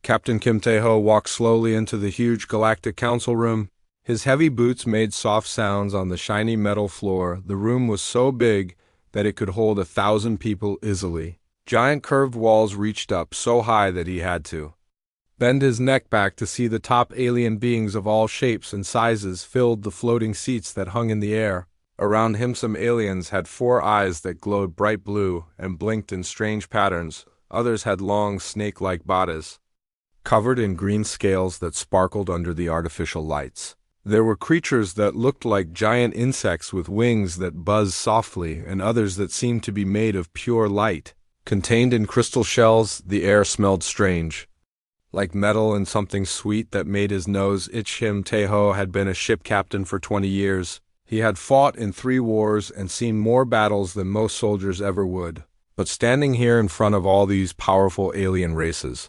Captain Kim Tae-ho walked slowly into the huge Galactic Council room. His heavy boots made soft sounds on the shiny metal floor. The room was so big that it could hold 1,000 people easily. Giant curved walls reached up so high that he had to bend his neck back to see the top. Alien beings of all shapes and sizes filled the floating seats that hung in the air. Around him some aliens had 4 eyes that glowed bright blue and blinked in strange patterns. Others had long snake-like bodies, covered in green scales that sparkled under the artificial lights. There were creatures that looked like giant insects with wings that buzzed softly, and others that seemed to be made of pure light. Contained in crystal shells, the air smelled strange, like metal and something sweet that made his nose itch. Kim Tae-ho had been a ship captain for 20 years. He had fought in 3 wars and seen more battles than most soldiers ever would. But standing here in front of all these powerful alien races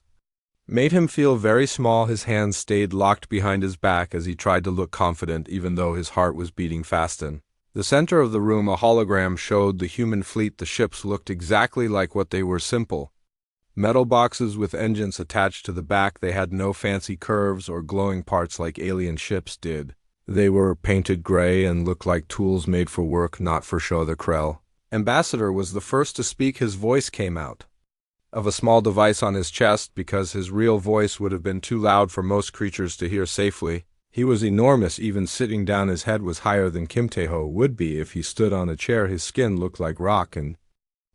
made him feel very small. His hands stayed locked behind his back as he tried to look confident, even though his heart was beating fast. In the center of the room, a hologram showed the human fleet. The ships looked exactly like what they were: simple metal boxes with engines attached to the back. They had no fancy curves or glowing parts like alien ships did. They were painted gray and looked like tools made for work, not for show. The Krell ambassador was the first to speak. His voice came out of a small device on his chest because his real voice would have been too loud for most creatures to hear safely. He was enormous. Even sitting down, his head was higher than Kim Tae-ho would be if he stood on a chair. His skin looked like rock and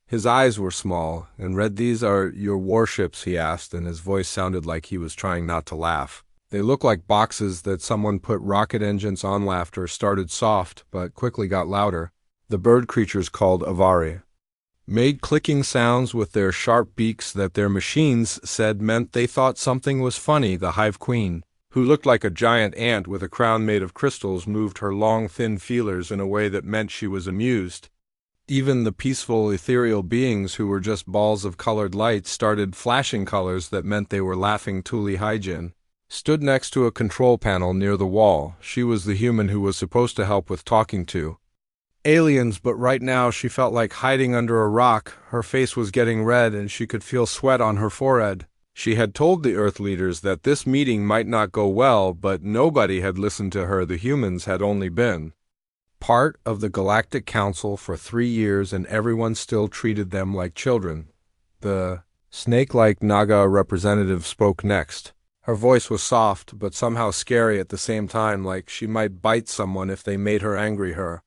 his eyes were small and red. "These are your warships?" he asked, and his voice sounded like he was trying not to laugh. "They look like boxes that someone put rocket engines on." Laughter started soft, but quickly got louder. The bird creatures, called Avari, made clicking sounds with their sharp beaks that their machines said meant they thought something was funny. The Hive Queen, who looked like a giant ant with a crown made of crystals, moved her long, thin feelers in a way that meant she was amused. Even the peaceful, ethereal beings, who were just balls of colored light, started flashing colors that meant they were laughing. Tuli Hyjin stood next to a control panel near the wall. She was the human who was supposed to help with talking to aliens, but right now she felt like hiding under a rock. Her face was getting red and she could feel sweat on her forehead. She had told the Earth leaders that this meeting might not go well, but nobody had listened to her. The humans had only been part of the Galactic Council for 3 years, and everyone still treated them like children. The snake-like Naga representative spoke next. Her voice was soft, but somehow scary at the same time, like she might bite someone if they made her angry. Her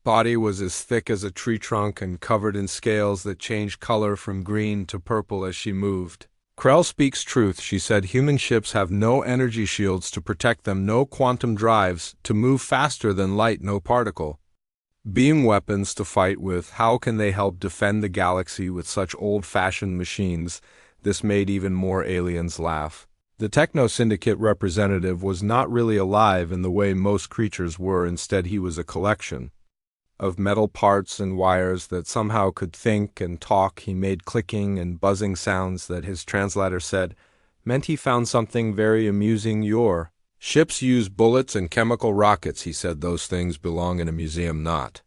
body was as thick as a tree trunk and covered in scales that changed color from green to purple as she moved. "Krell speaks truth," she said. "Human ships have no energy shields to protect them, no quantum drives to move faster than light, no particle beam weapons to fight with. How can they help defend the galaxy with such old-fashioned machines?" This made even more aliens laugh. The Techno Syndicate representative was not really alive in the way most creatures were. Instead, he was a collection of metal parts and wires that somehow could think and talk. He made clicking and buzzing sounds that his translator said meant he found something very amusing. "Your ships use bullets and chemical rockets," he said. "Those things belong in a museum, not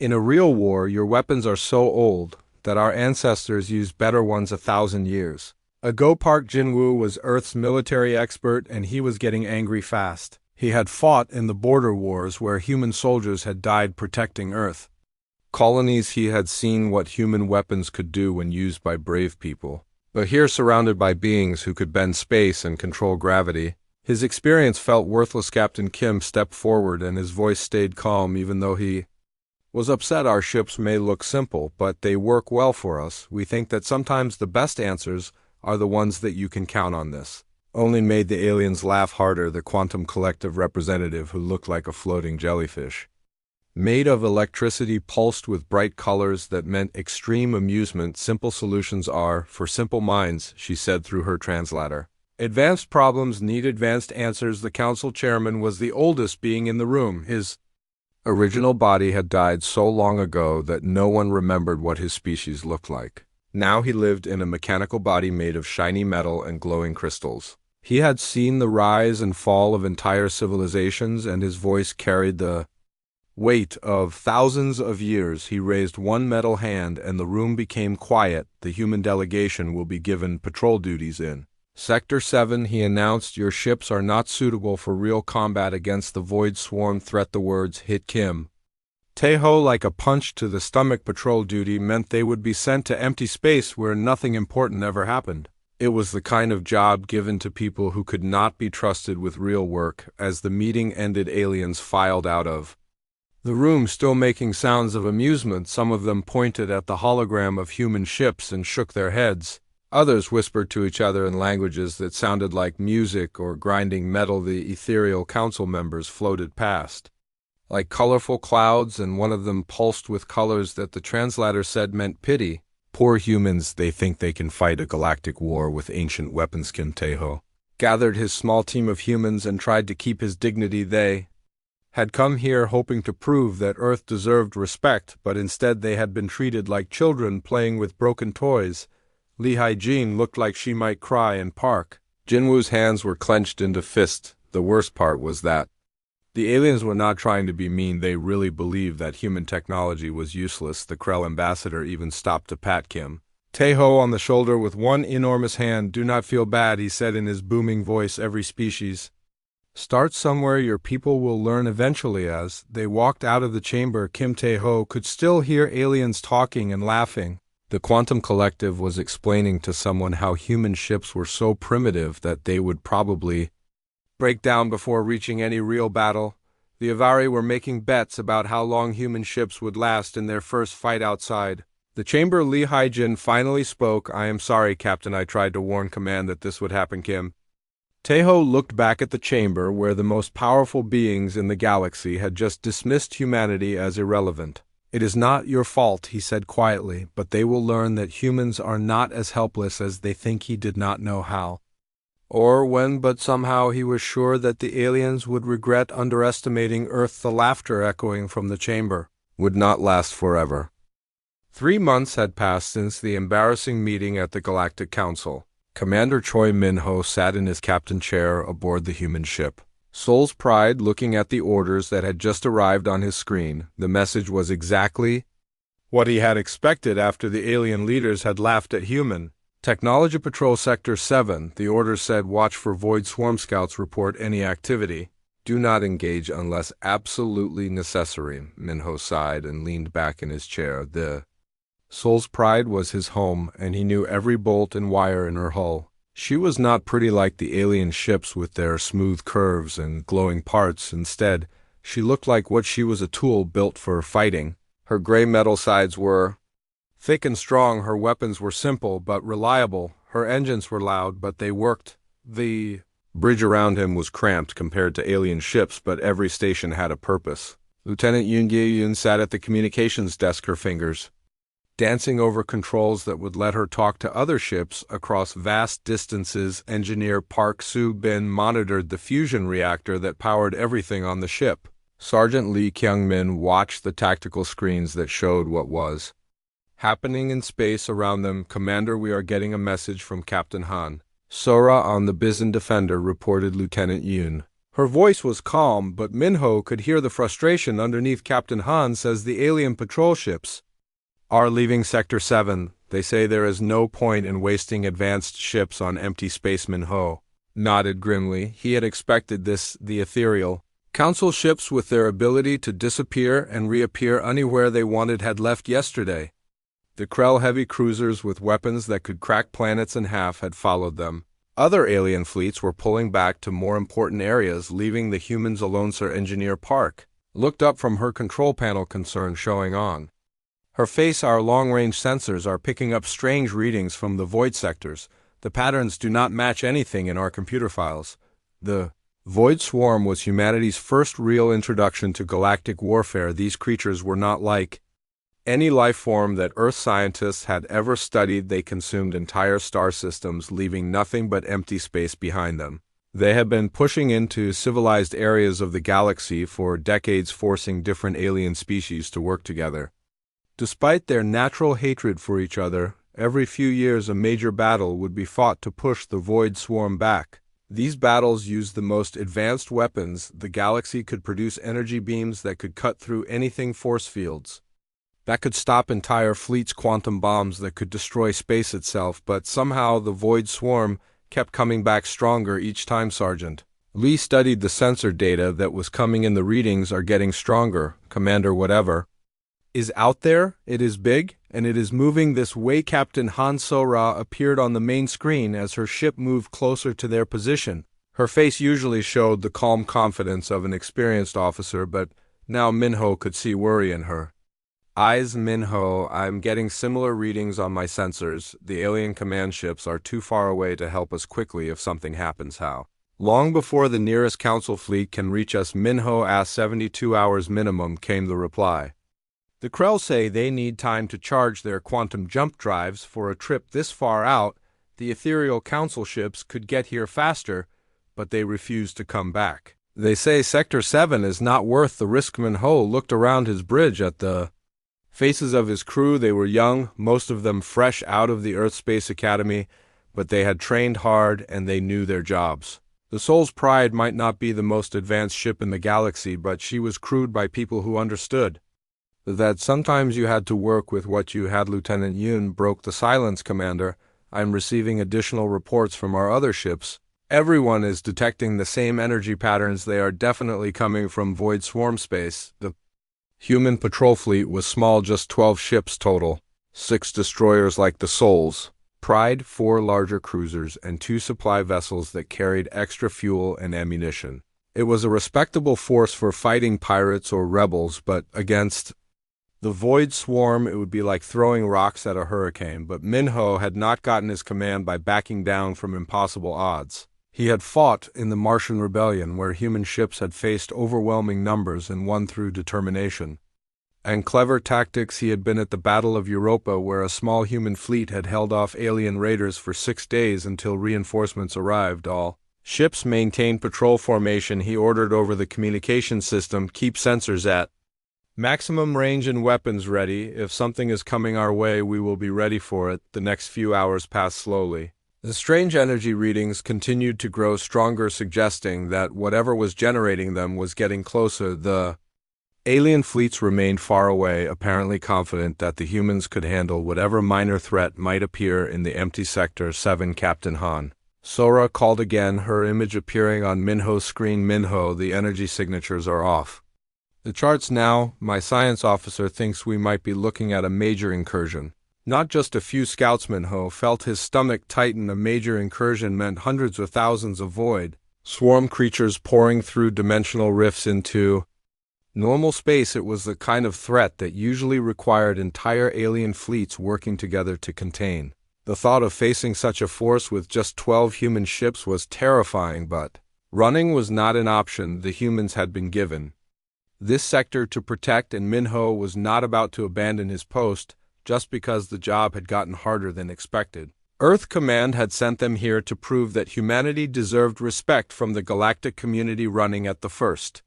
in a real war. Your weapons are so old that our ancestors used better ones 1,000 years ago." Park Jin-woo was Earth's military expert, and he was getting angry fast. He had fought in the border wars where human soldiers had died protecting Earth colonies. He had seen what human weapons could do when used by brave people. But here, surrounded by beings who could bend space and control gravity, his experience felt worthless. Captain Kim stepped forward and his voice stayed calm even though he was upset. "Our ships may look simple, but they work well for us. We think that sometimes the best answers are the ones that you can count on." This only made the aliens laugh harder. The Quantum Collective representative, who looked like a floating jellyfish made of electricity, pulsed with bright colors that meant extreme amusement. "Simple solutions are for simple minds," she said through her translator. "Advanced problems need advanced answers." The council chairman was the oldest being in the room. His original body had died so long ago that no one remembered what his species looked like. Now he lived in a mechanical body made of shiny metal and glowing crystals. He had seen the rise and fall of entire civilizations, and his voice carried the weight of thousands of years. He raised one metal hand, and the room became quiet. "The human delegation will be given patrol duties in Sector 7, he announced, your ships are not suitable for real combat against the Void Swarm threat. The words hit Kim Tae-ho like a punch to the stomach. Patrol duty meant they would be sent to empty space where nothing important ever happened. It was the kind of job given to people who could not be trusted with real work. As the meeting ended, aliens filed out of the room, still making sounds of amusement. Some of them pointed at the hologram of human ships and shook their heads. Others whispered to each other in languages that sounded like music or grinding metal. The ethereal council members floated past like colorful clouds, and one of them pulsed with colors that the translator said meant pity. Poor humans, they think they can fight a galactic war with ancient weapons. Kim Tae-ho gathered his small team of humans and tried to keep his dignity. They had come here hoping to prove that Earth deserved respect, but instead they had been treated like children playing with broken toys. Lee Hae-jin looked like she might cry in park. Jinwoo's hands were clenched into fists. The worst part was that the aliens were not trying to be mean. They really believed that human technology was useless. The Krell ambassador even stopped to pat Kim Tae-ho on the shoulder with one enormous hand. Do not feel bad, he said in his booming voice. Every species starts somewhere. Your people will learn eventually. As they walked out of the chamber, Kim Tae-ho could still hear aliens talking and laughing. The Quantum Collective was explaining to someone how human ships were so primitive that they would probably break down before reaching any real battle. The Avari were making bets about how long human ships would last in their first fight outside the chamber. Lee Hae-jin finally spoke. I am sorry, Captain. I tried to warn Command that this would happen. Kim Tae-ho looked back at the chamber where the most powerful beings in the galaxy had just dismissed humanity as irrelevant. It is not your fault, he said quietly, but they will learn that humans are not as helpless as they think. He did not know how or when, but somehow he was sure that the aliens would regret underestimating Earth. The laughter echoing from the chamber would not last forever. 3 months had passed since the embarrassing meeting at the Galactic Council. Commander Choi Min-ho sat in his captain chair aboard the human ship, Soul's Pride, looking at the orders that had just arrived on his screen. The message was exactly what he had expected after the alien leaders had laughed at human technology. Patrol Sector 7, the orders said, watch for Void Swarm Scouts, report any activity. Do not engage unless absolutely necessary. Min-ho sighed and leaned back in his chair. The Soul's Pride was his home, and he knew every bolt and wire in her hull. She was not pretty like the alien ships with their smooth curves and glowing parts. Instead, she looked like what she was, a tool built for fighting. Her gray metal sides were thick and strong. Her weapons were simple but reliable. Her engines were loud, but they worked. The bridge around him was cramped compared to alien ships, but every station had a purpose. Lieutenant Yoon Gi-yoon sat at the communications desk, her fingers dancing over controls that would let her talk to other ships across vast distances. Engineer Park Soo-bin monitored the fusion reactor that powered everything on the ship. Sergeant Lee Kyung-min watched the tactical screens that showed what was happening in space around them. Commander, we are getting a message from Captain Han Sora on the Bizen Defender, reported Lieutenant Yoon. Her voice was calm, but Min-ho could hear the frustration underneath. Captain Han says the alien patrol ships are leaving Sector 7. They say there is no point in wasting advanced ships on empty space. Min-ho nodded grimly. He had expected this. The ethereal council ships, with their ability to disappear and reappear anywhere they wanted, had left yesterday. The Krell heavy cruisers with weapons that could crack planets in half had followed them. Other alien fleets were pulling back to more important areas, leaving the humans alone. Sir Engineer Park looked up from her control panel, concern showing on her face. Our long-range sensors are picking up strange readings from the void sectors. The patterns do not match anything in our computer files. The Void Swarm was humanity's first real introduction to galactic warfare. These creatures were not like any life form that Earth scientists had ever studied. They consumed entire star systems, leaving nothing but empty space behind them. They had been pushing into civilized areas of the galaxy for decades, forcing different alien species to work together. Despite their natural hatred for each other, every few years a major battle would be fought to push the Void Swarm back. These battles used the most advanced weapons. The galaxy could produce energy beams that could cut through anything, force fields that could stop entire fleets, quantum bombs that could destroy space itself. But somehow the Void Swarm kept coming back stronger each time, Sergeant. Lee studied the sensor data that was coming in. The readings are getting stronger, Commander. Whatever is out there, it is big, and it is moving this way. Captain Han So-ra appeared on the main screen as her ship moved closer to their position. Her face usually showed the calm confidence of an experienced officer, but now Minho could see worry in her eyes. Minho, I'm getting similar readings on my sensors. The alien command ships are too far away to help us quickly if something happens. How long before the nearest council fleet can reach us? Minho asked. 72 hours minimum, came the reply. The Krell say they need time to charge their quantum jump drives for a trip this far out. The ethereal council ships could get here faster, but they refuse to come back. They say Sector 7 is not worth the risk. Minho looked around his bridge at the faces of his crew. They were young, most of them fresh out of the Earth Space Academy, but they had trained hard and they knew their jobs. The Soul's Pride might not be the most advanced ship in the galaxy, but she was crewed by people who understood that sometimes you had to work with what you had. Lieutenant Yoon broke the silence. Commander, I'm receiving additional reports from our other ships. Everyone is detecting the same energy patterns. They are definitely coming from void swarm space. The human patrol fleet was small, just 12 ships total. 6 destroyers like the Soul's Pride, 4 larger cruisers, and 2 supply vessels that carried extra fuel and ammunition. It was a respectable force for fighting pirates or rebels, but against the void swarm it would be like throwing rocks at a hurricane. But Minho had not gotten his command by backing down from impossible odds. He had fought in the Martian Rebellion, where human ships had faced overwhelming numbers and won through determination and clever tactics. He had been at the Battle of Europa, where a small human fleet had held off alien raiders for 6 days until reinforcements arrived. All ships maintained patrol formation. He ordered over the communication system, keep sensors at maximum range and weapons ready. If something is coming our way, we will be ready for it. The next few hours passed slowly. The strange energy readings continued to grow stronger, suggesting that whatever was generating them was getting closer. The alien fleets remained far away, apparently confident that the humans could handle whatever minor threat might appear in the empty Sector 7. Captain Han So-ra called again, her image appearing on Minho's screen. Minho, the energy signatures are off the charts now. My science officer thinks we might be looking at a major incursion. Not just a few scouts. Minho felt his stomach tighten. A major incursion meant hundreds or thousands of void swarm creatures pouring through dimensional rifts into normal space. It was the kind of threat that usually required entire alien fleets working together to contain. The thought of facing such a force with just 12 human ships was terrifying, but running was not an option. The humans had been given this sector to protect, and Minho was not about to abandon his post just because the job had gotten harder than expected. Earth Command had sent them here to prove that humanity deserved respect from the galactic community. Running at the first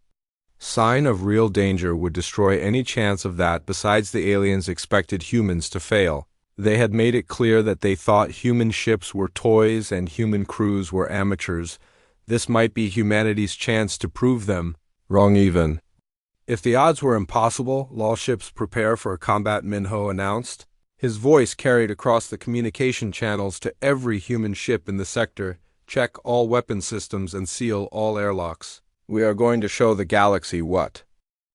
sign of real danger would destroy any chance of that. Besides, the aliens expected humans to fail. They had made it clear that they thought human ships were toys and human crews were amateurs. This might be humanity's chance to prove them wrong. Even if the odds were impossible, all ships prepare for combat, Minho announced. His voice carried across the communication channels to every human ship in the sector. Check all weapon systems and seal all airlocks. We are going to show the galaxy what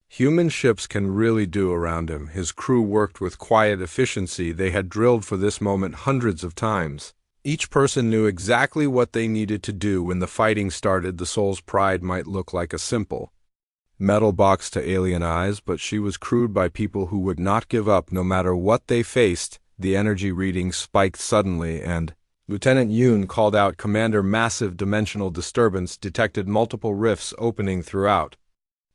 human ships can really do around him. His crew worked with quiet efficiency. They had drilled for this moment hundreds of times. Each person knew exactly what they needed to do when the fighting started. The Soul's Pride might look like a simple metal box to alien eyes, but she was crewed by people who would not give up no matter what they faced. The energy readings spiked suddenly, and Lieutenant Yoon called out, Commander, massive dimensional disturbance detected, multiple rifts opening throughout.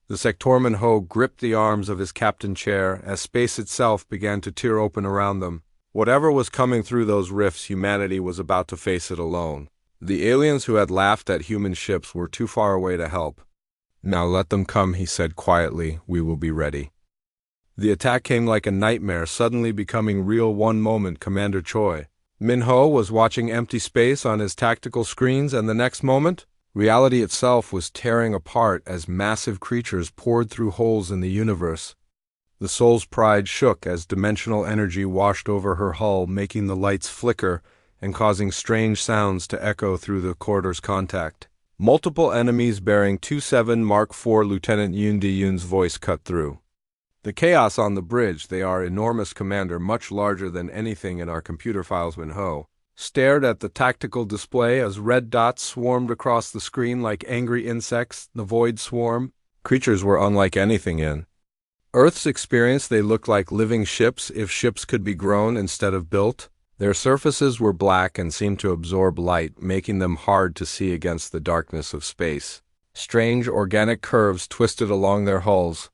The Sectorman Ho gripped the arms of his captain chair as space itself began to tear open around them. Whatever was coming through those rifts, humanity was about to face it alone. The aliens who had laughed at human ships were too far away to help. Now let them come, he said quietly. We will be ready. The attack came like a nightmare, suddenly becoming real. One moment, Commander Choi Minho was watching empty space on his tactical screens, and the next moment, reality itself was tearing apart as massive creatures poured through holes in the universe. The Soul's Pride shook as dimensional energy washed over her hull, making the lights flicker and causing strange sounds to echo through the corridor's contact. Multiple enemies bearing 27 Mark IV. Lieutenant Yoon Di-yoon's voice cut through. The chaos on the bridge, they are enormous, Commander, much larger than anything in our computer files. Min-ho stared at the tactical display as red dots swarmed across the screen like angry insects. The void swarm. Creatures were unlike anything in Earth's experience. They looked like living ships, if ships could be grown instead of built. Their surfaces were black and seemed to absorb light, making them hard to see against the darkness of space. Strange organic curves twisted along their hulls,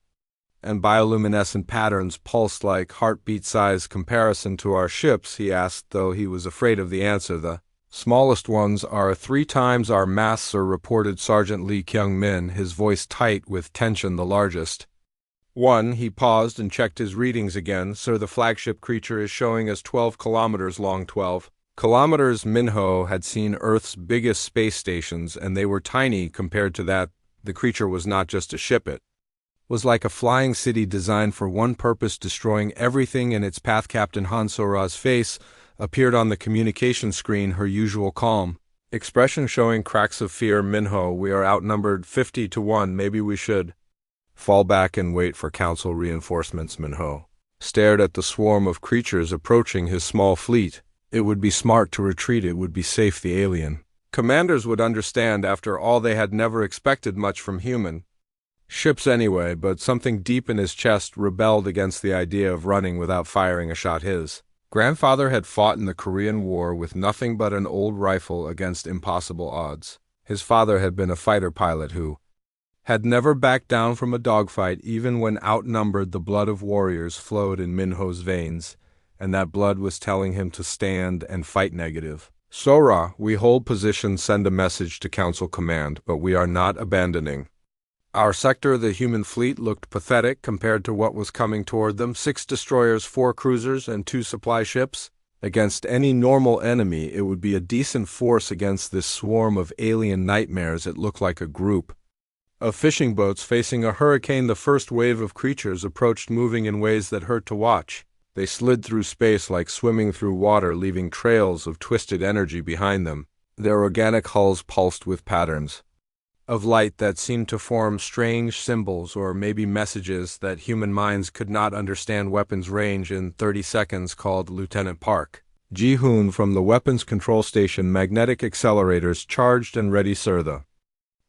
and bioluminescent patterns pulsed like heartbeat-sized. Comparison to our ships, he asked, though he was afraid of the answer. The smallest ones are 3 times our mass, sir, reported Sergeant Lee Kyung-min, his voice tight with tension. The largest one. He paused and checked his readings again. Sir, the flagship creature is showing us 12 kilometers long. 12 kilometers. Min-ho had seen Earth's biggest space stations, and they were tiny compared to that. The creature was not just a ship. It was like a flying city designed for one purpose, destroying everything in its path. Captain Han So-ra's face appeared on the communication screen, her usual calm expression showing cracks of fear. Min-ho, we are outnumbered 50 to 1. Maybe we should fall back and wait for council reinforcements. Min-ho stared at the swarm of creatures approaching his small fleet. It would be smart to retreat. It would be safe. The alien commanders would understand. After all, they had never expected much from human ships anyway, but something deep in his chest rebelled against the idea of running without firing a shot. His grandfather had fought in the Korean War with nothing but an old rifle against impossible odds. His father had been a fighter pilot who had never backed down from a dogfight, even when outnumbered. The blood of warriors flowed in Min-ho's veins, and that blood was telling him to stand and fight. Negative. So-ra, we hold position. Send a message to Council Command, but we are not abandoning our sector. The human fleet looked pathetic compared to what was coming toward them. 6 destroyers, 4 cruisers, and 2 supply ships. Against any normal enemy, it would be a decent force. Against this swarm of alien nightmares, it looked like a group of fishing boats facing a hurricane. The first wave of creatures approached, moving in ways that hurt to watch. They slid through space like swimming through water, leaving trails of twisted energy behind them. Their organic hulls pulsed with patterns of light that seemed to form strange symbols, or maybe messages that human minds could not understand. Weapons range in 30 seconds, called Lieutenant Park Ji-hoon from the weapons control station. Magnetic accelerators charged and ready, sir. The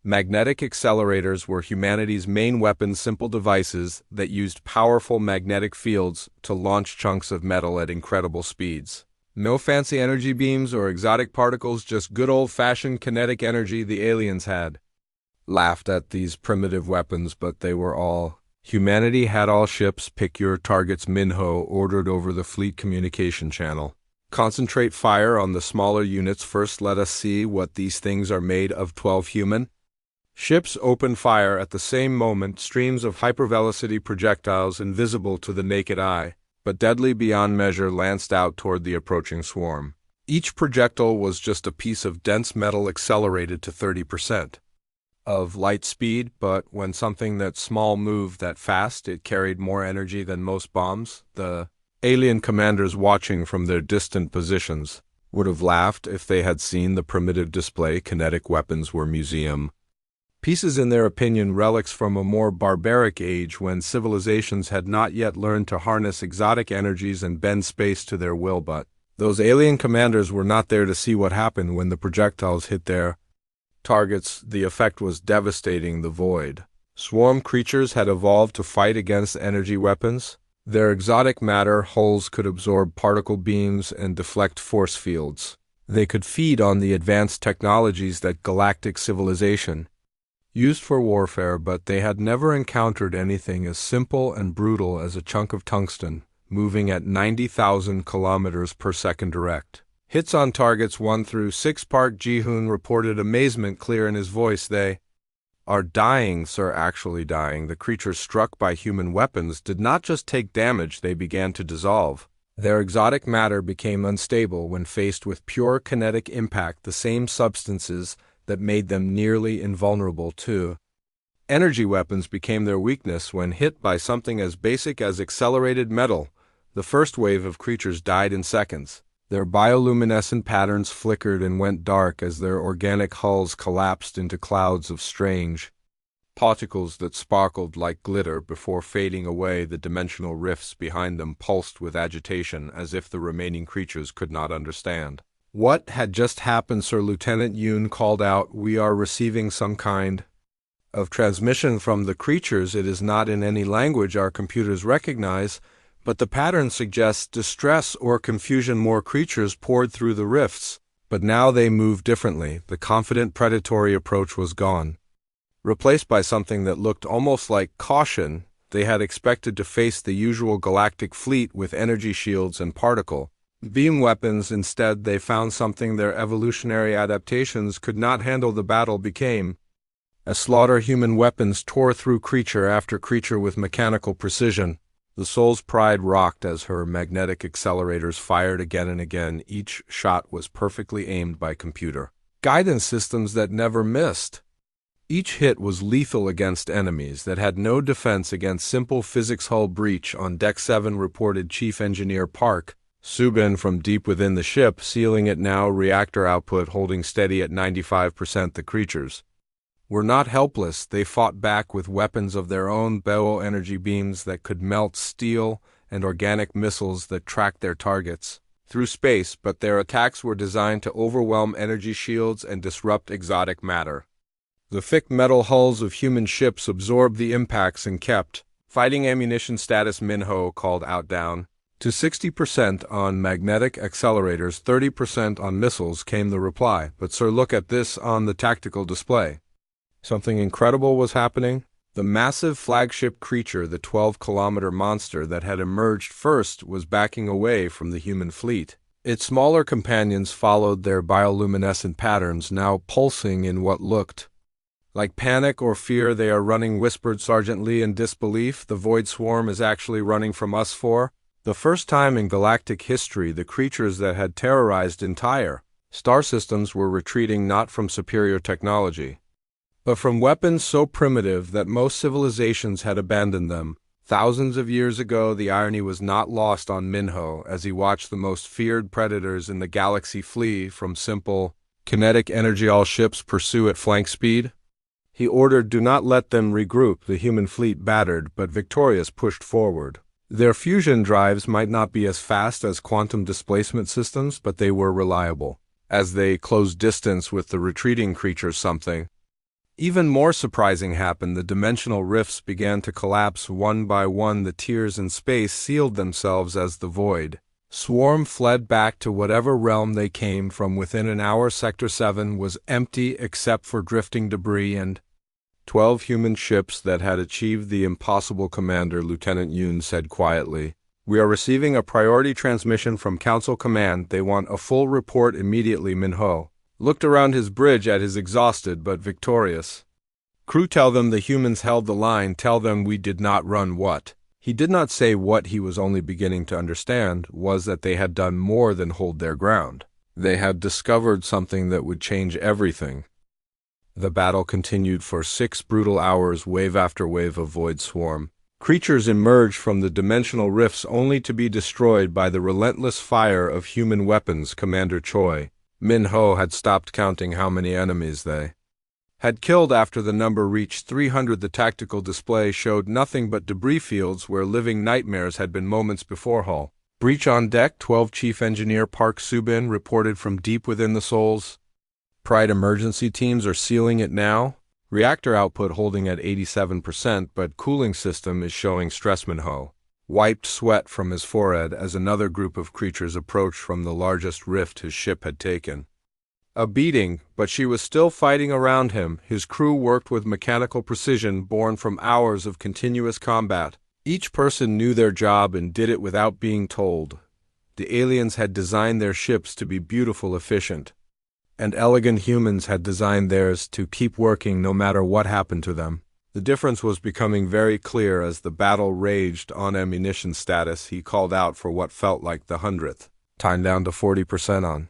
magnetic accelerators were humanity's main weapons, simple devices that used powerful magnetic fields to launch chunks of metal at incredible speeds. No fancy energy beams or exotic particles, just good old-fashioned kinetic energy. The aliens had laughed at these primitive weapons, but they were all humanity had. All ships, pick your targets, Min-ho ordered over the fleet communication channel. Concentrate fire on the smaller units first. Let us see what these things are made of. 12 human ships opened fire at the same moment. Streams of hypervelocity projectiles, invisible to the naked eye, but deadly beyond measure, lanced out toward the approaching swarm. Each projectile was just a piece of dense metal accelerated to 30% of light speed, but when something that small moved that fast, it carried more energy than most bombs. The alien commanders, watching from their distant positions, would have laughed if they had seen the primitive display. Kinetic weapons were museum pieces, in their opinion, relics from a more barbaric age when civilizations had not yet learned to harness exotic energies and bend space to their will. But those alien commanders were not there to see what happened when the projectiles hit their targets. The effect was devastating. The void swarm creatures had evolved to fight against energy weapons. Their exotic matter hulls could absorb particle beams and deflect force fields. They could feed on the advanced technologies that galactic civilization used for warfare, but they had never encountered anything as simple and brutal as a chunk of tungsten moving at 90,000 kilometers per second. Direct hits on targets 1 through 6. Park Ji-hoon reported, amazement clear in his voice. They are dying, sir, actually dying. The creatures struck by human weapons did not just take damage, they began to dissolve. Their exotic matter became unstable when faced with pure kinetic impact, the same substances that made them nearly invulnerable to energy weapons became their weakness when hit by something as basic as accelerated metal. The first wave of creatures died in seconds. Their bioluminescent patterns flickered and went dark as their organic hulls collapsed into clouds of strange particles that sparkled like glitter before fading away. The dimensional rifts behind them pulsed with agitation as if the remaining creatures could not understand what had just happened. Sir Lieutenant Yoon called out, "We are receiving some kind of transmission from the creatures. It is not in any language our computers recognize, but the pattern suggests distress or confusion." More creatures poured through the rifts, but now they moved differently. The confident predatory approach was gone, replaced by something that looked almost like caution. They had expected to face the usual galactic fleet with energy shields and particle beam weapons. Instead, they found something their evolutionary adaptations could not handle. The battle became a slaughter. Human weapons tore through creature after creature with mechanical precision. The Soul's pride rocked as her magnetic accelerators fired again and again. Each shot was perfectly aimed by computer guidance systems that never missed. Each hit was lethal against enemies that had no defense against simple physics. Hull breach on Deck 7, reported Chief Engineer Park Subin from deep within the ship, sealing it now. Reactor output holding steady at 95%. The creatures were not helpless. They fought back with weapons of their own, bioenergy beams that could melt steel and organic missiles that tracked their targets through space, but their attacks were designed to overwhelm energy shields and disrupt exotic matter. The thick metal hulls of human ships absorbed the impacts and kept fighting. Ammunition status, Minho called out, down to 60% on magnetic accelerators, 30% on missiles, came the reply. But sir, look at this on the tactical display. Something incredible was happening. The massive flagship creature, the 12-kilometer monster that had emerged first, was backing away from the human fleet. Its smaller companions followed their bioluminescent patterns, now pulsing in what looked like panic or fear. "They are running," whispered Sergeant Lee in disbelief. "The Void Swarm is actually running from us." For the first time in galactic history, the creatures that had terrorized entire star systems were retreating, not from superior technology, but from weapons so primitive that most civilizations had abandoned them thousands of years ago. The irony was not lost on Minho as he watched the most feared predators in the galaxy flee from simple kinetic energy. All ships pursue at flank speed, he ordered. Do not let them regroup. The human fleet, battered but victorious, pushed forward. Their fusion drives might not be as fast as quantum displacement systems, but they were reliable. As they closed distance with the retreating creatures, something even more surprising happened. The dimensional rifts began to collapse one by one. The tiers in space sealed themselves as the Void Swarm fled back to whatever realm they came from. Within an hour, Sector 7 was empty except for drifting debris and 12 human ships that had achieved the impossible. Commander, Lieutenant Yoon said quietly, "We are receiving a priority transmission from Council Command. They want a full report immediately." Minho looked around his bridge at his exhausted but victorious crew. "Tell them the humans held the line. Tell them we did not run." What he did not say, what he was only beginning to understand, was that they had done more than hold their ground. They had discovered something that would change everything. The battle continued for 6 brutal hours. Wave after wave of Void Swarm creatures emerged from the dimensional rifts, only to be destroyed by the relentless fire of human weapons. Commander Choi Minho had stopped counting how many enemies they had killed after the number reached 300. The tactical display showed nothing but debris fields where living nightmares had been moments before. Hull breach on Deck 12, Chief Engineer Park Subin reported from deep within the Soul's Pride. "Emergency teams are sealing it now. Reactor output holding at 87%, but cooling system is showing stress." Minho wiped sweat from his forehead as another group of creatures approached from the largest rift his ship had taken a beating, but she was still fighting around him. His crew worked with mechanical precision born from hours of continuous combat. Each person knew their job and did it without being told. The aliens had designed their ships to be beautiful, efficient, and elegant. Humans had designed theirs to keep working no matter what happened to them. The difference was becoming very clear as the battle raged on. Ammunition status, he called out for what felt like the 100th time, down to 40% on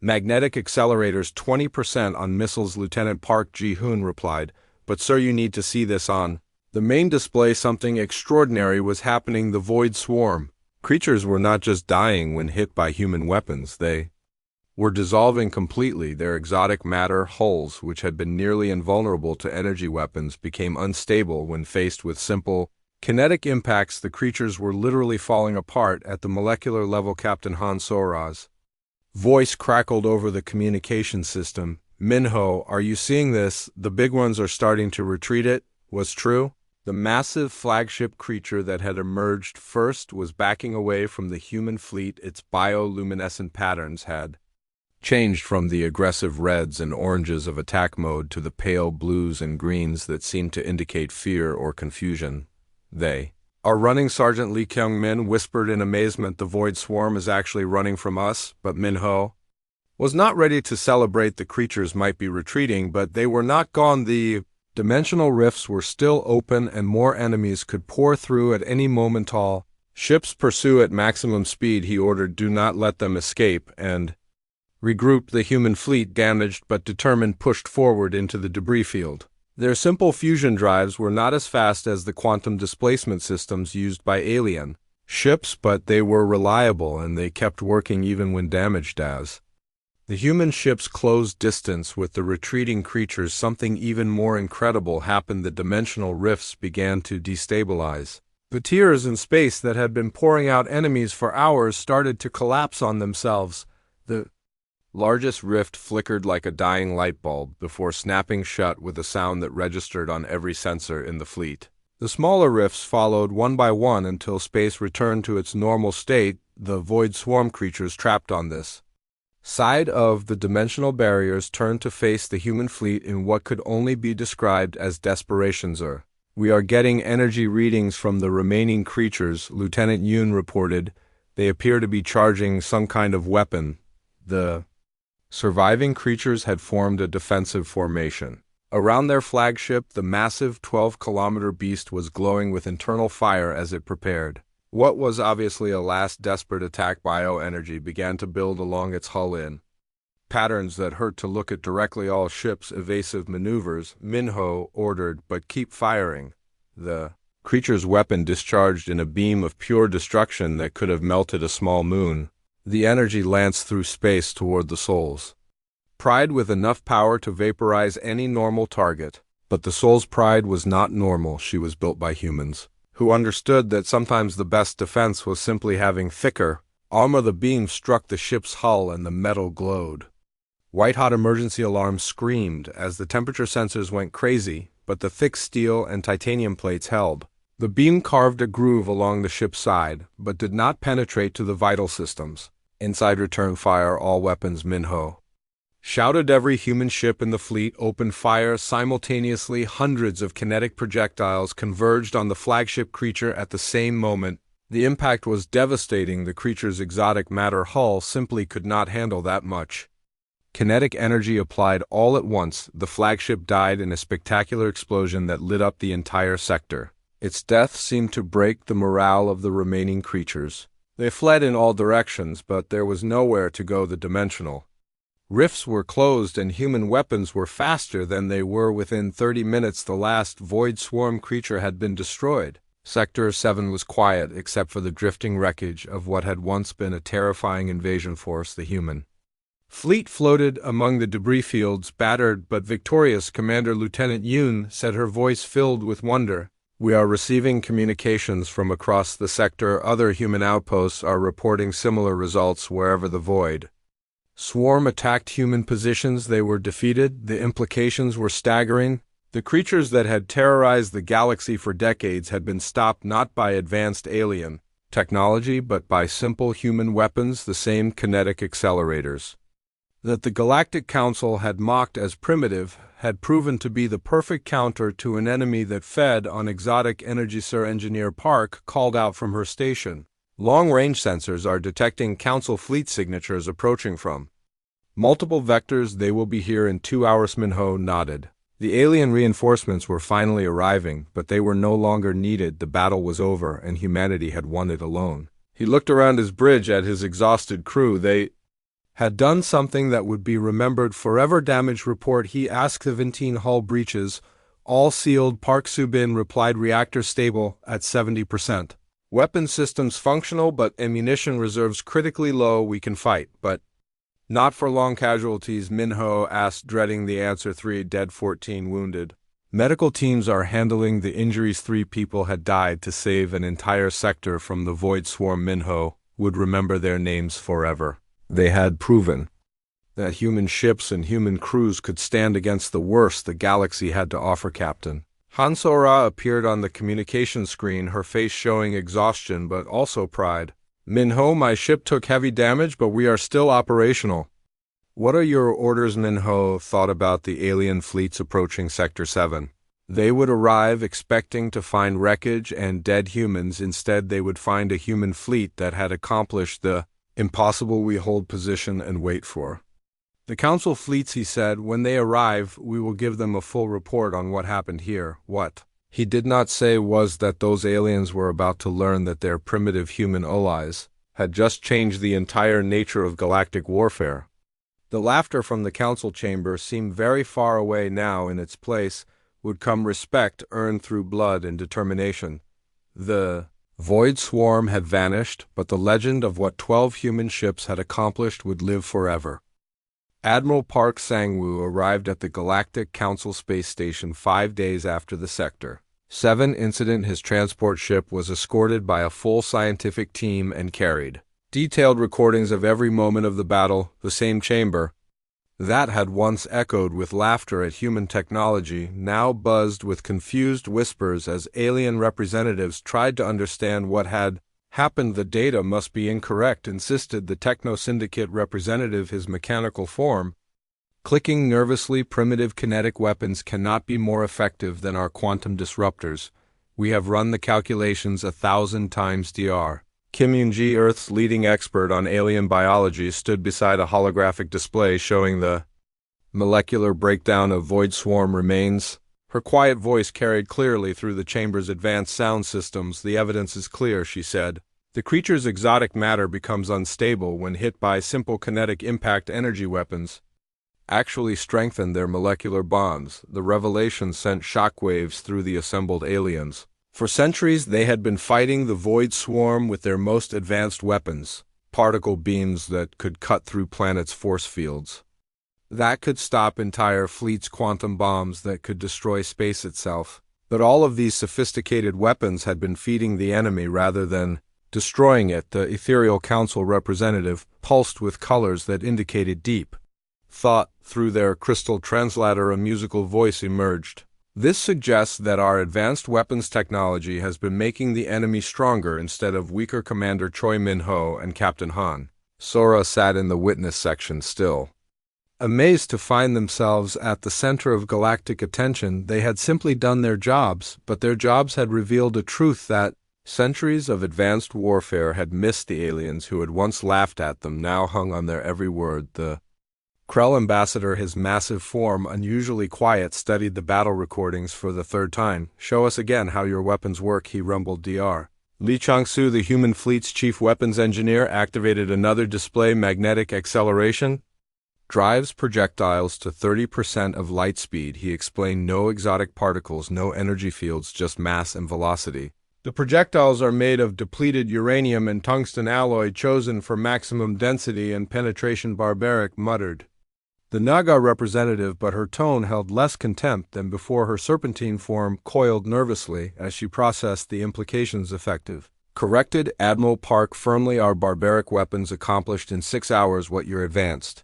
magnetic accelerators, 20% on missiles. Lieutenant Park Ji-hoon replied, "But sir, you need to see this on the main display. Something extraordinary was happening. The Void Swarm Creatures were not just dying when hit by human weapons, they were dissolving completely. Their exotic matter hulls, which had been nearly invulnerable to energy weapons, became unstable when faced with simple, kinetic impacts. The creatures were literally falling apart. At the molecular level, Captain Han Sora's voice crackled over the communication system. Minho, are you seeing this? The big ones are starting to retreat. It was true. The massive flagship creature that had emerged first was backing away from the human fleet. Its bioluminescent patterns had changed from the aggressive reds and oranges of attack mode to the pale blues and greens that seemed to indicate fear or confusion. They are running, Sergeant Lee Kyung-min whispered in amazement. The void swarm is actually running from us. But Minho was not ready to celebrate. The creatures might be retreating, but they were not gone. The dimensional rifts were still open and more enemies could pour through at any moment. All ships pursue at maximum speed, he ordered. Do not let them escape, and regrouped. The human fleet, damaged but determined, pushed forward into the debris field. Their simple fusion drives were not as fast as the quantum displacement systems used by alien ships, but they were reliable and they kept working even when damaged. As the human ships closed distance with the retreating creatures, something even more incredible happened. The dimensional rifts began to destabilize. The tears in space that had been pouring out enemies for hours started to collapse on themselves. The largest rift flickered like a dying light bulb before snapping shut with a sound that registered on every sensor in the fleet. The smaller rifts followed one by one until space returned to its normal state. The void swarm creatures trapped on this side of the dimensional barriers turned to face the human fleet in what could only be described as desperation. Sir, we are getting energy readings from the remaining creatures, Lieutenant Yoon reported. They appear to be charging some kind of weapon. The surviving creatures had formed a defensive formation. Around their flagship, the massive 12-kilometer beast was glowing with internal fire as it prepared. What was obviously a last desperate attack. Bioenergy began to build along its hull in patterns that hurt to look at directly. All ships evasive maneuvers, Minho ordered, but keep firing. The creature's weapon discharged in a beam of pure destruction that could have melted a small moon. The energy lanced through space toward the Soul's pride with enough power to vaporize any normal target. But the Soul's pride was not normal. She was built by humans who understood that sometimes the best defense was simply having thicker armor. The beam struck the ship's hull and the metal glowed. White-hot emergency alarms screamed as the temperature sensors went crazy, but the thick steel and titanium plates held. The beam carved a groove along the ship's side, but did not penetrate to the vital systems. Inside, return fire all weapons, Minho shouted. Every human ship in the fleet opened fire simultaneously. Hundreds of kinetic projectiles converged on the flagship creature at the same moment. The impact was devastating. The creature's exotic matter hull simply could not handle that much kinetic energy applied all at once. The flagship died in a spectacular explosion that lit up the entire sector. Its death seemed to break the morale of the remaining creatures. They fled in all directions, but there was nowhere to go. The dimensional rifts were closed and human weapons were faster than they were. Within 30 minutes, the last void swarm creature had been destroyed. Sector 7 was quiet except for the drifting wreckage of what had once been a terrifying invasion force. The human fleet floated among the debris fields, battered but victorious. Commander Lieutenant Yoon said, her voice filled with wonder. We are receiving communications from across the sector. Other human outposts are reporting similar results. Wherever the void swarm attacked human positions, they were defeated. The implications were staggering. The creatures that had terrorized the galaxy for decades had been stopped not by advanced alien technology but by simple human weapons, the same kinetic accelerators that the Galactic Council had mocked as primitive had proven to be the perfect counter to an enemy that fed on exotic energy. Sir, Engineer Park called out from her station. Long-range sensors are detecting Council fleet signatures approaching from multiple vectors. They will be here in 2 hours. Minho nodded. The alien reinforcements were finally arriving, but they were no longer needed. The battle was over, and humanity had won it alone. He looked around his bridge at his exhausted crew. They had done something that would be remembered forever. Damage report, he asked. 17 hull breaches, all sealed. Park Subin replied, reactor stable at 70%. Weapon systems functional, but ammunition reserves critically low. We can fight, but not for long casualties, Minho asked, dreading the answer. 3 dead, 14 wounded. Medical teams are handling the injuries. 3 people had died to save an entire sector from the void swarm. Minho would remember their names forever. They had proven that human ships and human crews could stand against the worst the galaxy had to offer. Captain Hansora appeared on the communication screen, her face showing exhaustion but also pride. Minho, my ship took heavy damage, but we are still operational. What are your orders? Minho thought about the alien fleets approaching Sector 7. They would arrive expecting to find wreckage and dead humans. Instead, they would find a human fleet that had accomplished the impossible. We hold position and wait for the Council fleets, he said. When they arrive, we will give them a full report on what happened here. What he did not say was that those aliens were about to learn that their primitive human allies had just changed the entire nature of galactic warfare. The laughter from the council chamber seemed very far away now. In its place would come respect earned through blood and determination. The void swarm had vanished, but the legend of what 12 human ships had accomplished would live forever. Admiral Park Sang-woo arrived at the Galactic Council space station 5 days after the Sector 7 incident. His transport ship was escorted by a full scientific team and carried detailed recordings of every moment of the battle. The same chamber that had once echoed with laughter at human technology now buzzed with confused whispers as alien representatives tried to understand what had happened. The data must be incorrect, insisted the Techno Syndicate representative, his mechanical form clicking nervously. Primitive kinetic weapons cannot be more effective than our quantum disruptors. We have run the calculations 1,000 times. Dr. Kim Yoon-ji, Earth's leading expert on alien biology, stood beside a holographic display showing the molecular breakdown of void swarm remains. Her quiet voice carried clearly through the chamber's advanced sound systems. The evidence is clear, she said. The creature's exotic matter becomes unstable when hit by simple kinetic impact. Energy weapons actually strengthen their molecular bonds. The revelation sent shockwaves through the assembled aliens. For centuries, they had been fighting the void swarm with their most advanced weapons, particle beams that could cut through planets' force fields, that could stop entire fleets, quantum bombs that could destroy space itself. But all of these sophisticated weapons had been feeding the enemy rather than destroying it. The ethereal council representative pulsed with colors that indicated deep thought. Through their crystal translator, a musical voice emerged. This suggests that our advanced weapons technology has been making the enemy stronger instead of weaker. Commander Choi Min-ho and Captain Han Sora sat in the witness section still, amazed to find themselves at the center of galactic attention. They had simply done their jobs, but their jobs had revealed a truth that centuries of advanced warfare had missed. The aliens who had once laughed at them now hung on their every word. The Krell ambassador, his massive form unusually quiet, studied the battle recordings for the 3rd time. Show us again how your weapons work, he rumbled. Dr. Lee Chang-soo, the human fleet's chief weapons engineer, activated another display. Magnetic acceleration drives projectiles to 30% of light speed, he explained. No exotic particles, no energy fields, just mass and velocity. The projectiles are made of depleted uranium and tungsten alloy chosen for maximum density and penetration. Barbaric muttered the Naga representative, but her tone held less contempt than before. Her serpentine form coiled nervously as she processed the implications. Effective, corrected Admiral Park firmly. Our barbaric weapons accomplished in 6 hours what your advanced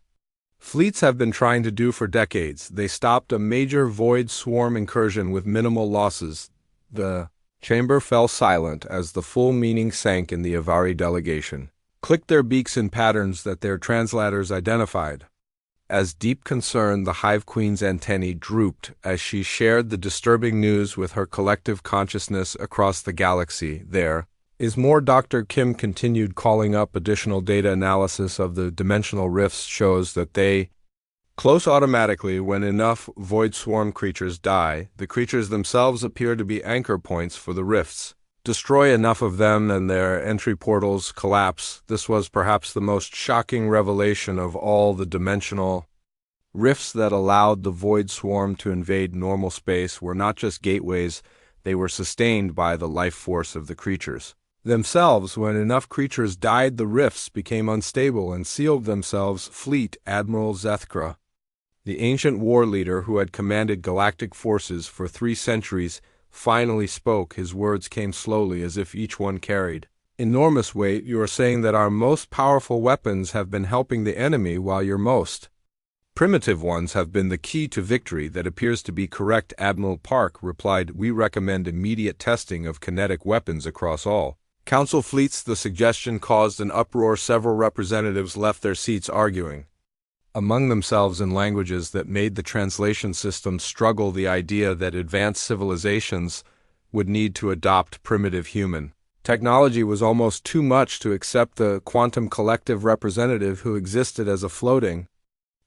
fleets have been trying to do for decades. They stopped a major void swarm incursion with minimal losses. The chamber fell silent as the full meaning sank in. The Avari delegation clicked their beaks in patterns that their translators identified as deep concern. The Hive Queen's antennae drooped as she shared the disturbing news with her collective consciousness across the galaxy. There is more. Dr. Kim continued, calling up additional data. Analysis of the dimensional rifts shows that they close automatically when enough void swarm creatures die. The creatures themselves appear to be anchor points for the rifts. Destroy enough of them and their entry portals collapse. This was perhaps the most shocking revelation of all. The dimensional rifts that allowed the void swarm to invade normal space were not just gateways, they were sustained by the life force of the creatures. themselves. When enough creatures died, the rifts became unstable and sealed themselves. Fleet Admiral Zethkra, the ancient war leader who had commanded galactic forces for 3 centuries, finally spoke. His words came slowly, as if each one carried enormous weight. You are saying that our most powerful weapons have been helping the enemy, while your most primitive ones have been the key to victory. That appears to be correct, Admiral Park replied. We recommend immediate testing of kinetic weapons across all Council fleets. The suggestion caused an uproar. Several representatives left their seats, arguing among themselves in languages that made the translation system struggle. The idea that advanced civilizations would need to adopt primitive human technology was almost too much to accept. The quantum collective representative, who existed as a floating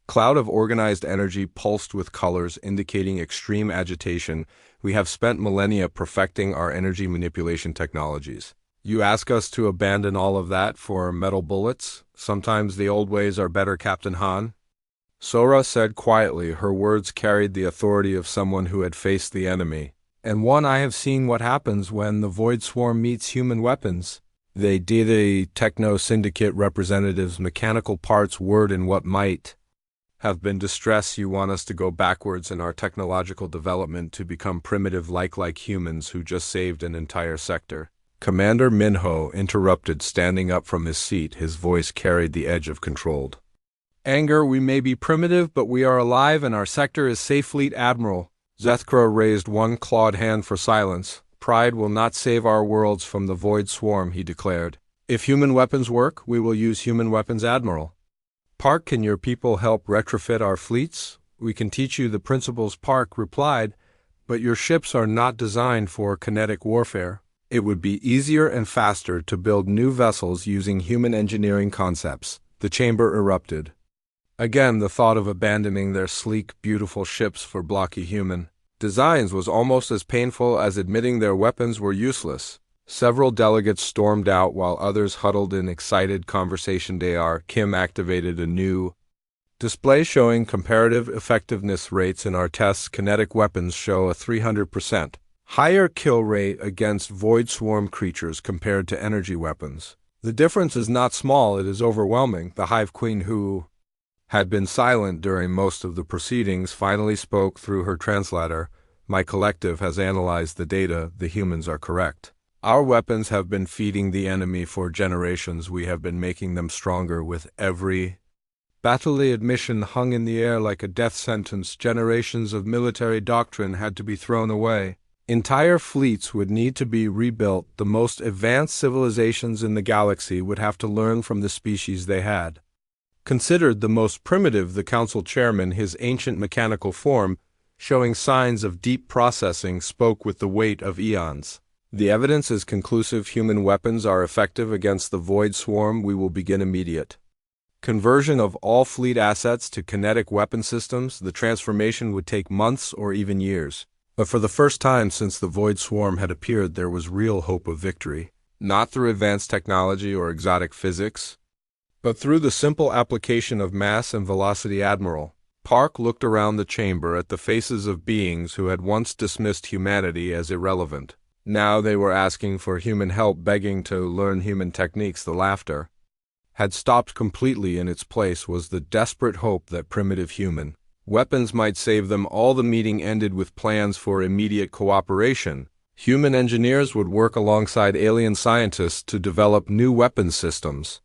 cloud of organized energy, pulsed with colors indicating extreme agitation. We have spent millennia perfecting our energy manipulation technologies. You ask us to abandon all of that for metal bullets? Sometimes the old ways are better, Captain Han. Sora said quietly. Her words carried the authority of someone who had faced the enemy. And one, I have seen what happens when the Void Swarm meets human weapons. They did a Techno Syndicate representative's mechanical parts word in what might have been distress. You want us to go backwards in our technological development to become primitive like humans who just saved an entire sector. Commander Minho interrupted, standing up from his seat. His voice carried the edge of controlled anger. We may be primitive, but we are alive and our sector is safe. Fleet Admiral Zethkra raised one clawed hand for silence. Pride will not save our worlds from the Void Swarm, he declared. If human weapons work, we will use human weapons. Admiral Park, can your people help retrofit our fleets? We can teach you the principles, Park replied, but your ships are not designed for kinetic warfare. It would be easier and faster to build new vessels using human engineering concepts. The chamber erupted. Again, the thought of abandoning their sleek, beautiful ships for blocky human designs was almost as painful as admitting their weapons were useless. Several delegates stormed out while others huddled in excited conversation. Dr. Kim activated a new display showing comparative effectiveness rates in our tests. Kinetic weapons show a 300% higher kill rate against Void Swarm creatures compared to energy weapons. The difference is not small, it is overwhelming. The Hive Queen, who had been silent during most of the proceedings, finally spoke through her translator. My collective has analyzed the data. The humans are correct. Our weapons have been feeding the enemy for generations. We have been making them stronger with every battle. The admission hung in the air like a death sentence. Generations of military doctrine had to be thrown away. Entire fleets would need to be rebuilt. The most advanced civilizations in the galaxy would have to learn from the species they had considered the most primitive. The council chairman, his ancient mechanical form showing signs of deep processing, spoke with the weight of eons. The evidence is conclusive. Human weapons are effective against the Void Swarm. We will begin immediate conversion of all fleet assets to kinetic weapon systems. The transformation would take months or even years. But for the first time since the Void Swarm had appeared, there was real hope of victory. Not through advanced technology or exotic physics, but through the simple application of mass and velocity. Admiral Park looked around the chamber at the faces of beings who had once dismissed humanity as irrelevant. Now they were asking for human help, begging to learn human techniques. The laughter had stopped completely. In its place was the desperate hope that primitive human weapons might save them all. The meeting ended with plans for immediate cooperation. Human engineers would work alongside alien scientists to develop new weapons systems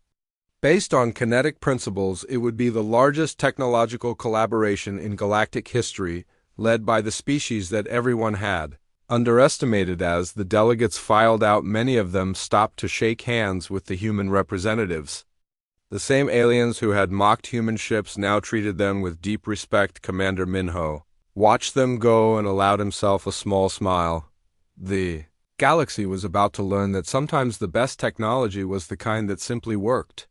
based on kinetic principles. It would be the largest technological collaboration in galactic history, led by the species that everyone had underestimated. As the delegates filed out, many of them stopped to shake hands with the human representatives. The same aliens who had mocked human ships now treated them with deep respect. Commander Minho watched them go and allowed himself a small smile. The galaxy was about to learn that sometimes the best technology was the kind that simply worked.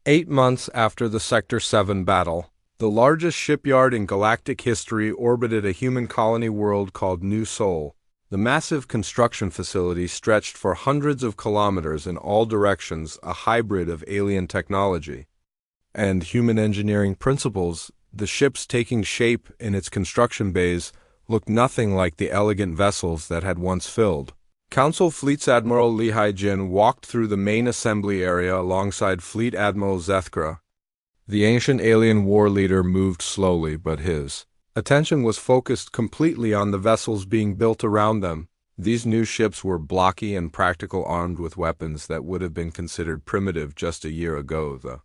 8 months after the Sector 7 battle, the largest shipyard in galactic history orbited a human colony world called New Sol. The massive construction facility stretched for hundreds of kilometers in all directions, a hybrid of alien technology and human engineering principles. The ships taking shape in its construction bays looked nothing like the elegant vessels that had once filled Council Fleet's Admiral Li Haijin walked through the main assembly area alongside Fleet Admiral Zethkra. The ancient alien war leader moved slowly, but his attention was focused completely on the vessels being built around them. These new ships were blocky and practical, armed with weapons that would have been considered primitive just a year ago. The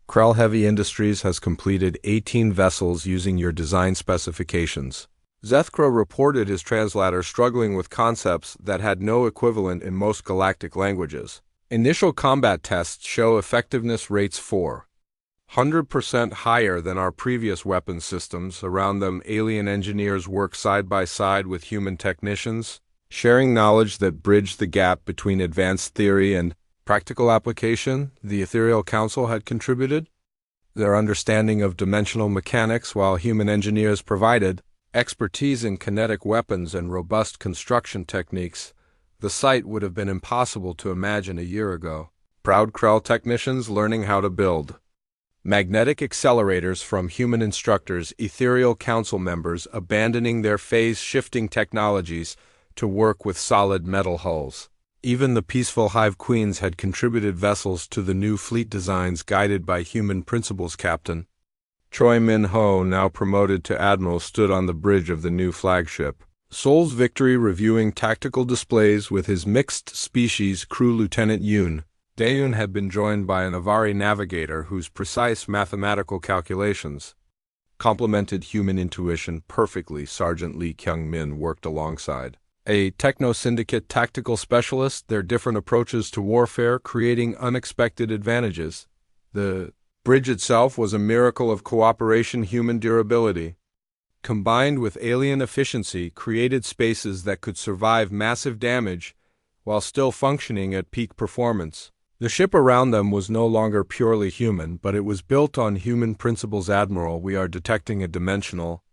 Krell Heavy Industries has completed 18 vessels using your design specifications. Zethkra reported his translator struggling with concepts that had no equivalent in most galactic languages. Initial combat tests show effectiveness rates 400% higher than our previous weapon systems. Around them, alien engineers work side by side with human technicians, sharing knowledge that bridged the gap between advanced theory and practical application. The Ethereal Council had contributed their understanding of dimensional mechanics, while human engineers provided expertise in kinetic weapons and robust construction techniques. The sight would have been impossible to imagine a year ago. Proud Krell technicians learning how to build magnetic accelerators from human instructors, Ethereal Council members abandoning their phase-shifting technologies to work with solid metal hulls. Even the peaceful Hive Queens had contributed vessels to the new fleet designs guided by human principles. Captain Choi Min-ho, now promoted to Admiral, stood on the bridge of the new flagship Seoul's Victory, reviewing tactical displays with his mixed-species crew. Lieutenant Yoon Daeun had been joined by an Avari navigator whose precise mathematical calculations complemented human intuition perfectly. Sergeant Lee Kyung-min worked alongside a techno-syndicate tactical specialist, their different approaches to warfare creating unexpected advantages. The bridge itself was a miracle of cooperation. Human durability, combined with alien efficiency, created spaces that could survive massive damage while still functioning at peak performance. The ship around them was no longer purely human, but it was built on human principles. Admiral, we are detecting a dimensional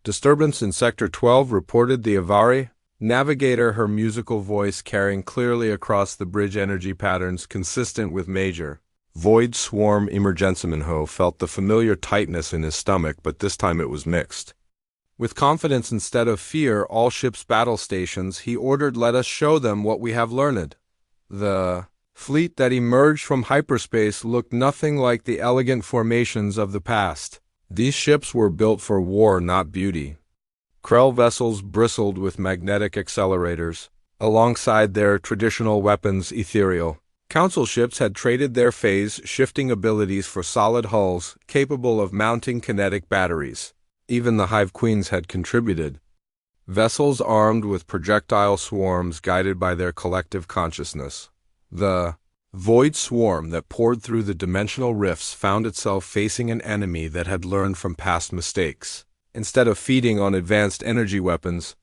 disturbance in Sector 12, reported the Avari navigator, her musical voice carrying clearly across the bridge energy patterns consistent with Major Void Swarm Emergency. Minho felt the familiar tightness in his stomach, but this time it was mixed with confidence instead of fear. All ships' battle stations, he ordered, let us show them what we have learned. The fleet that emerged from hyperspace looked nothing like the elegant formations of the past. These ships were built for war, not beauty. Krell vessels bristled with magnetic accelerators alongside their traditional weapons. Ethereal Council ships had traded their phase-shifting abilities for solid hulls capable of mounting kinetic batteries. Even the Hive Queens had contributed vessels armed with projectile swarms guided by their collective consciousness. The void swarm that poured through the dimensional rifts found itself facing an enemy that had learned from past mistakes. Instead of feeding on advanced energy weapons,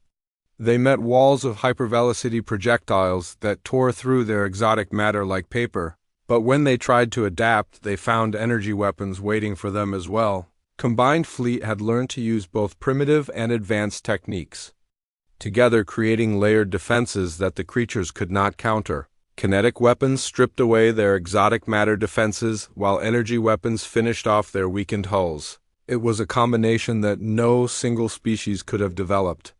they met walls of hypervelocity projectiles that tore through their exotic matter like paper. But when they tried to adapt, they found energy weapons waiting for them as well. Combined fleet had learned to use both primitive and advanced techniques, together creating layered defenses that the creatures could not counter. Kinetic weapons stripped away their exotic matter defenses, while energy weapons finished off their weakened hulls. It was a combination that no single species could have developed.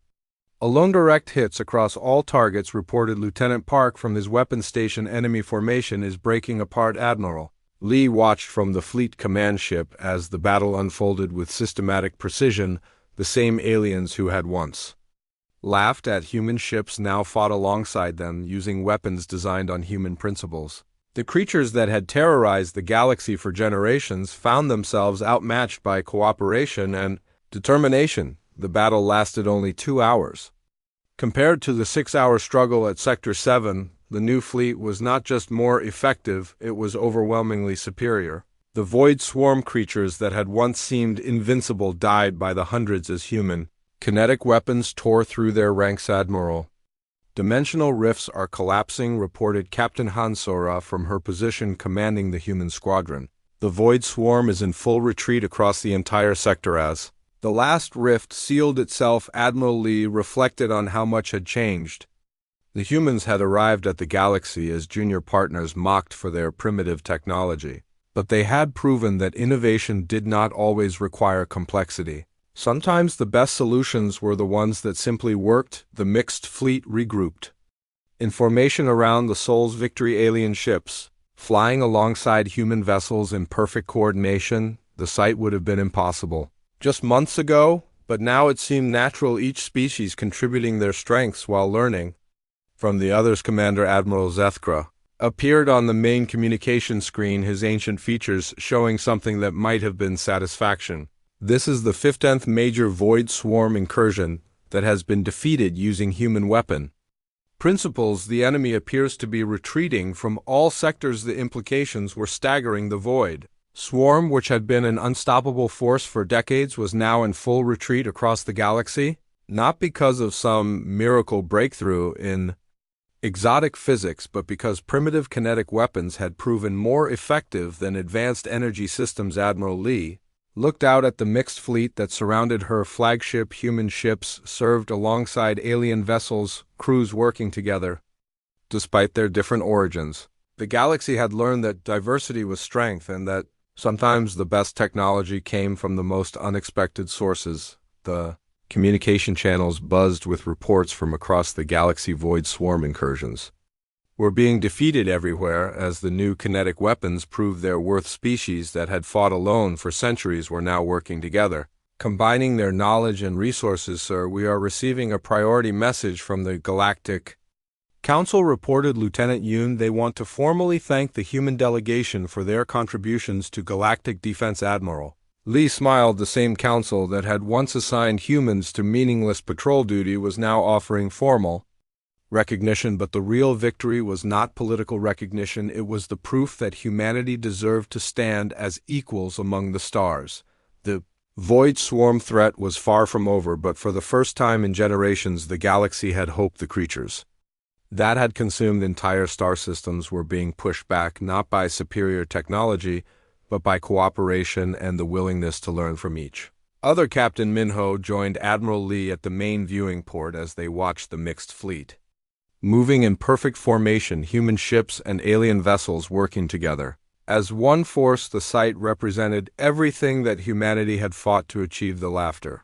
Alone direct hits across all targets, reported Lieutenant Park from his weapon station. Enemy formation is breaking apart. Admiral Lee watched from the fleet command ship as the battle unfolded with systematic precision. The same aliens who had once laughed at human ships now fought alongside them, using weapons designed on human principles. The creatures that had terrorized the galaxy for generations found themselves outmatched by cooperation and determination. The battle lasted only 2 hours. Compared to the 6-hour struggle at Sector 7, the new fleet was not just more effective, it was overwhelmingly superior. The void swarm creatures that had once seemed invincible died by the hundreds as human kinetic weapons tore through their ranks. Admiral, dimensional rifts are collapsing, reported Captain Hansora from her position commanding the human squadron. The void swarm is in full retreat across the entire sector as the last rift sealed itself. Admiral Lee reflected on how much had changed. The humans had arrived at the galaxy as junior partners mocked for their primitive technology, but they had proven that innovation did not always require complexity. Sometimes the best solutions were the ones that simply worked. The mixed fleet regrouped In formation around the Soul's Victory alien ships, flying alongside human vessels in perfect coordination, the sight would have been impossible just months ago, but now it seemed natural, each species contributing their strengths while learning from the others. Commander Admiral Zethkra appeared on the main communication screen, his ancient features showing something that might have been satisfaction. This is the 15th major Void Swarm incursion that has been defeated using human weapon principles. The enemy appears to be retreating from all sectors. The implications were staggering. The Void Swarm, which had been an unstoppable force for decades, was now in full retreat across the galaxy, not because of some miracle breakthrough in exotic physics, but because primitive kinetic weapons had proven more effective than advanced energy systems. Admiral Lee looked out at the mixed fleet that surrounded her. Flagship human ships served alongside alien vessels, crews working together. Despite their different origins, the galaxy had learned that diversity was strength and that sometimes the best technology came from the most unexpected sources. The communication channels buzzed with reports from across the galaxy. Void Swarm incursions were being defeated everywhere as the new kinetic weapons proved their worth. Species that had fought alone for centuries were now working together, combining their knowledge and resources. Sir, we are receiving a priority message from the Galactic Council, reported Lieutenant Yoon. They want to formally thank the human delegation for their contributions to galactic defense. Admiral Lee smiled. The same council that had once assigned humans to meaningless patrol duty was now offering formal recognition. But the real victory was not political recognition. It was the proof that humanity deserved to stand as equals among the stars. The Void Swarm threat was far from over, but for the first time in generations the galaxy had hoped. The creatures that had consumed entire star systems were being pushed back, not by superior technology, but by cooperation and the willingness to learn from each other. Captain Minho joined Admiral Lee at the main viewing port as they watched the mixed fleet moving in perfect formation, human ships and alien vessels working together as one force. The sight represented everything that humanity had fought to achieve. The laughter